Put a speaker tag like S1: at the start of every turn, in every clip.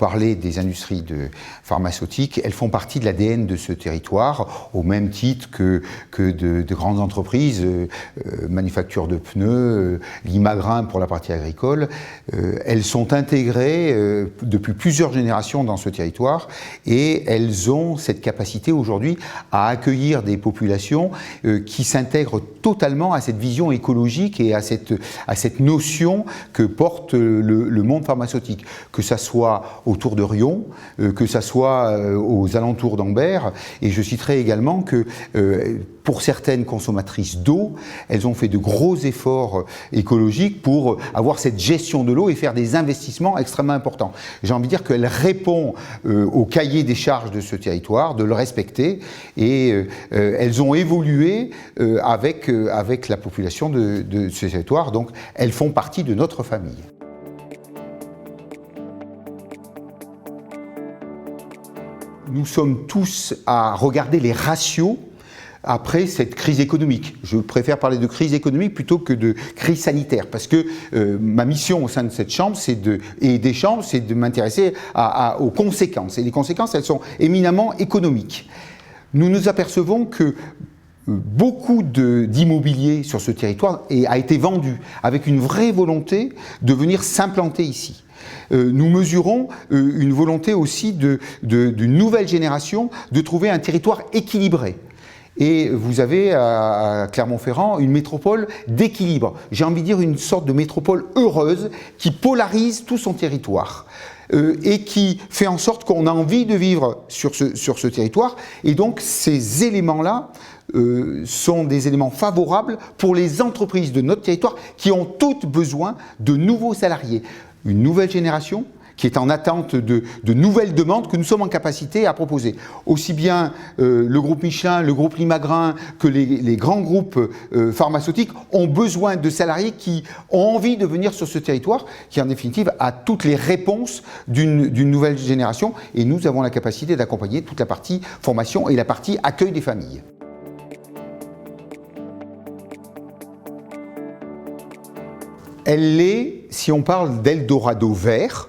S1: parlez des industries pharmaceutiques, elles font partie de l'ADN de ce territoire, au même titre que de grandes entreprises, manufacture de pneus, Limagrain pour la partie agricole. Elles sont intégrées depuis plusieurs générations dans ce territoire et elles ont cette capacité aujourd'hui à accueillir des populations qui s'intègrent totalement à cette vision écologique et à cette notion que porte le monde pharmaceutique, que ça soit autour de Riom, que ça soit aux alentours d'Ambert, et je citerai également que pour certaines consommatrices d'eau, elles ont fait de gros efforts écologiques pour avoir cette gestion de l'eau et faire des investissements extrêmement importants. J'ai envie de dire qu'elle répond au cahier des charges de ce territoire, de le respecter, et elles ont évolué avec la population de ce territoire, donc elles font partie de notre famille. Nous sommes tous à regarder les ratios après cette crise économique. Je préfère parler de crise économique plutôt que de crise sanitaire, parce que ma mission au sein de cette chambre et des chambres, c'est de m'intéresser aux conséquences. Et les conséquences, elles sont éminemment économiques. Nous nous apercevons que beaucoup d'immobilier sur ce territoire a été vendu avec une vraie volonté de venir s'implanter ici. Nous mesurons une volonté aussi d'une nouvelle génération de trouver un territoire équilibré. Et vous avez à Clermont-Ferrand une métropole d'équilibre. J'ai envie de dire une sorte de métropole heureuse qui polarise tout son territoire. Et qui fait en sorte qu'on a envie de vivre sur ce territoire. Et donc ces éléments-là sont des éléments favorables pour les entreprises de notre territoire qui ont toutes besoin de nouveaux salariés. Une nouvelle génération qui est en attente de nouvelles demandes que nous sommes en capacité à proposer. Aussi bien le groupe Michelin, le groupe Limagrain que les grands groupes pharmaceutiques ont besoin de salariés qui ont envie de venir sur ce territoire, qui en définitive a toutes les réponses d'une nouvelle génération. Et nous avons la capacité d'accompagner toute la partie formation et la partie accueil des familles. Elle l'est, si on parle d'Eldorado vert,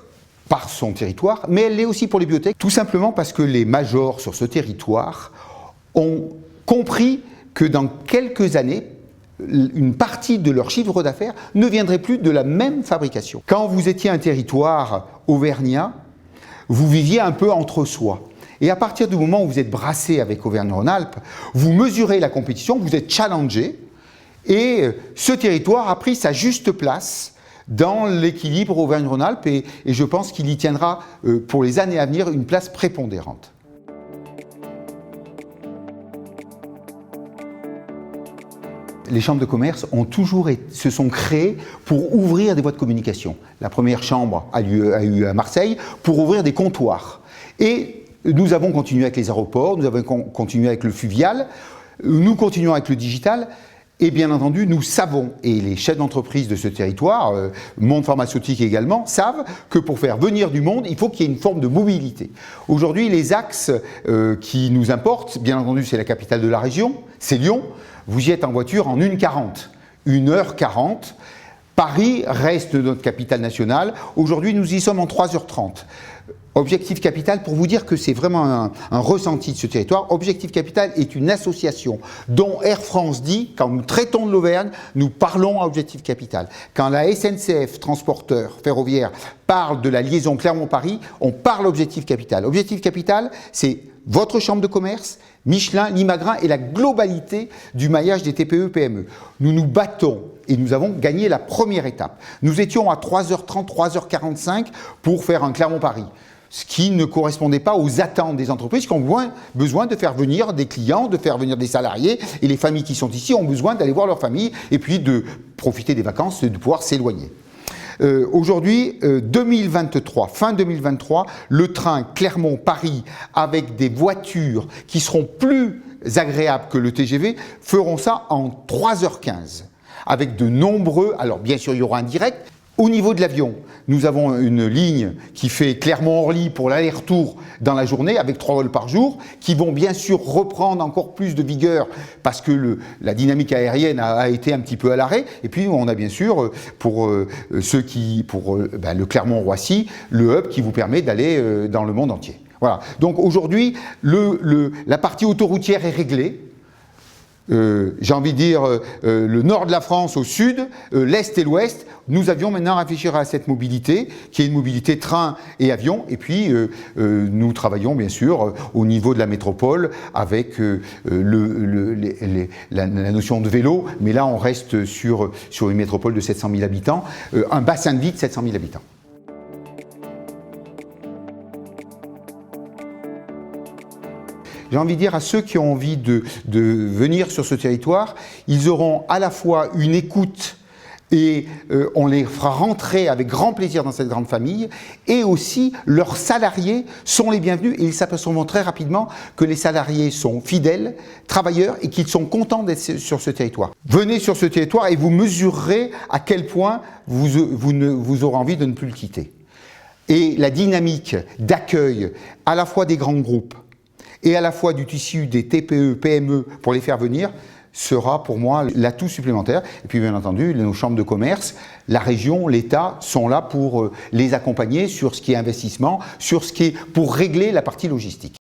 S1: par son territoire, mais elle l'est aussi pour les biotech, tout simplement parce que les majors sur ce territoire ont compris que dans quelques années, une partie de leur chiffre d'affaires ne viendrait plus de la même fabrication. Quand vous étiez un territoire auvergnat, vous viviez un peu entre soi. Et à partir du moment où vous êtes brassé avec Auvergne-Rhône-Alpes, vous mesurez la compétition, vous êtes challengé, et ce territoire a pris sa juste place dans l'équilibre Auvergne-Rhône-Alpes et je pense qu'il y tiendra pour les années à venir une place prépondérante. Les chambres de commerce se sont créées pour ouvrir des voies de communication. La première chambre a eu à Marseille pour ouvrir des comptoirs. Et nous avons continué avec les aéroports, nous avons continué avec le fluvial, nous continuons avec le digital. Et bien entendu, nous savons, et les chefs d'entreprise de ce territoire, monde pharmaceutique également, savent que pour faire venir du monde, il faut qu'il y ait une forme de mobilité. Aujourd'hui, les axes qui nous importent, bien entendu, c'est la capitale de la région, c'est Lyon. Vous y êtes en voiture en 1h40. 1h40. Paris reste notre capitale nationale. Aujourd'hui, nous y sommes en 3h30. Objectif Capital, pour vous dire que c'est vraiment un ressenti de ce territoire, Objectif Capital est une association dont Air France dit, quand nous traitons de l'Auvergne, nous parlons à Objectif Capital. Quand la SNCF, transporteur ferroviaire, parle de la liaison Clermont-Paris, on parle Objectif Capital. Objectif Capital, c'est votre chambre de commerce, Michelin, Limagrain et la globalité du maillage des TPE-PME. Nous nous battons et nous avons gagné la première étape. Nous étions à 3h30, 3h45 pour faire un Clermont-Paris. Ce qui ne correspondait pas aux attentes des entreprises qui ont besoin de faire venir des clients, de faire venir des salariés, et les familles qui sont ici ont besoin d'aller voir leur famille et puis de profiter des vacances et de pouvoir s'éloigner. Aujourd'hui, 2023, fin 2023, le train Clermont-Paris avec des voitures qui seront plus agréables que le TGV feront ça en 3h15. Avec de nombreux, alors bien sûr il y aura un direct, Au niveau de l'avion, nous avons une ligne qui fait Clermont-Orly pour l'aller-retour dans la journée avec 3 vols par jour qui vont bien sûr reprendre encore plus de vigueur parce que la dynamique aérienne a été un petit peu à l'arrêt. Et puis on a bien sûr pour le Clermont-Roissy, le hub qui vous permet d'aller dans le monde entier. Voilà. Donc aujourd'hui, la partie autoroutière est réglée. J'ai envie de dire le nord de la France au sud, l'est et l'ouest. Nous avions maintenant à réfléchir à cette mobilité, qui est une mobilité train et avion. Et puis nous travaillons bien sûr au niveau de la métropole avec la notion de vélo. Mais là on reste sur une métropole de 700 000 habitants, un bassin de vie de 700 000 habitants. J'ai envie de dire à ceux qui ont envie de venir sur ce territoire, ils auront à la fois une écoute et on les fera rentrer avec grand plaisir dans cette grande famille, et aussi leurs salariés sont les bienvenus et ils s'apercevront très rapidement que les salariés sont fidèles, travailleurs et qu'ils sont contents d'être sur ce territoire. Venez sur ce territoire et vous mesurerez à quel point vous aurez envie de ne plus le quitter. Et la dynamique d'accueil à la fois des grands groupes et à la fois du tissu des TPE, PME pour les faire venir, sera pour moi l'atout supplémentaire. Et puis bien entendu, nos chambres de commerce, la région, l'État sont là pour les accompagner sur ce qui est investissement, sur ce qui est pour régler la partie logistique.